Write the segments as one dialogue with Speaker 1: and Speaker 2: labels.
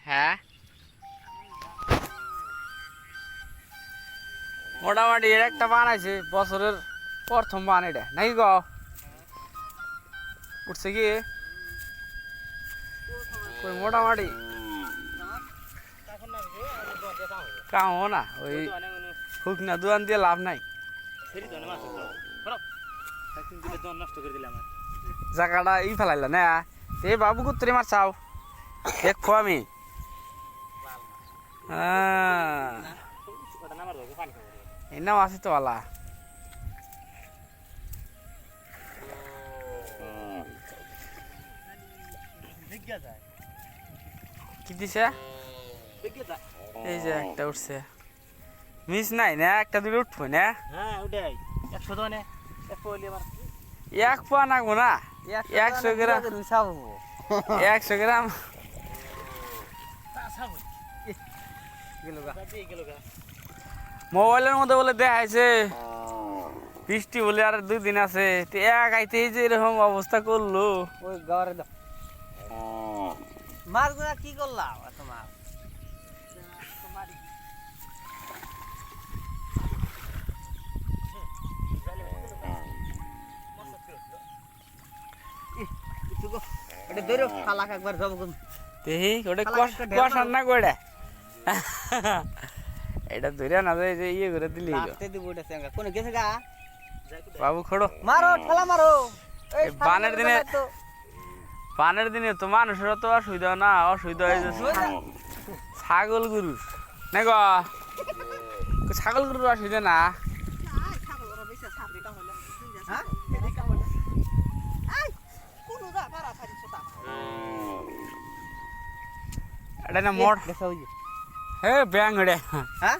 Speaker 1: হ্যাঁ মোটামুটি এর একটা বানাইছে বছরের প্রথম বান এটা নাকি গ উঠছে কি কই মোটামুটি কাম হো না ওই হুক না দোয়ান দিয়ে লাভ নাই জায়গাটা ই ফেলাইলা না এ বাবু কুত্তরি মার চাও দেখবো আমি এই নাম আছে তো আলা কি দিছে এই যে একটা উঠছে মিস নাই না একটা দুটো উঠবো না এক পা নাগবো না 100 গ্রাম 100 গ্রাম মোবাইলের মধ্যে বলে দেখাইছে বৃষ্টি বলে আর 2 দিন আছে এক আইতে যে এরকম অবস্থা করলো
Speaker 2: ওই গাওয়ারে দাও মাছগুলা কি করলাম এত মাছ ওটা ধরে ফালাক একবার যাবো
Speaker 1: তেহি ওটা কষার না কইডা এটা ধরে না যায় যে ইয়ে করে দিলি
Speaker 2: রাতে দিব ওটা সঙ্গে কোন গেছে গা
Speaker 1: বাবু খড়ো
Speaker 2: মারো ঠেলা মারো এই
Speaker 1: পানের দিনে তো মানুষের তো অসুবিধা না অসুবিধা হয়ে যাচ্ছে ছাগল গরু না গো ছাগল গরুর অসুবিধা না এটা না মোট হে ব্যাং এটা
Speaker 2: হ্যাঁ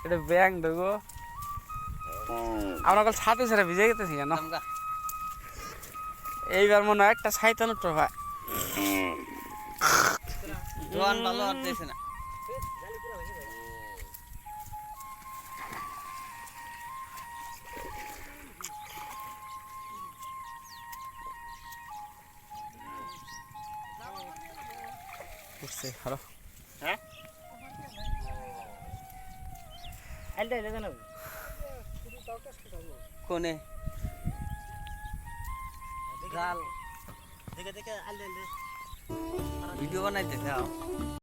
Speaker 1: এটা ব্যাং দেখো আমরা কাল ছাতে ছেড়ে ভিজে গেতেছি কেন এইবার মনে হয় একটা ছাইতানো ট্রফা
Speaker 2: জোয়ান ভালো আর দিছে না
Speaker 1: উঠছে হলো
Speaker 2: হ্যাঁ আলদা আলদা না কোনে গাল দেখে দেখে আলদা আলদা ভিডিও বানাইতে যাও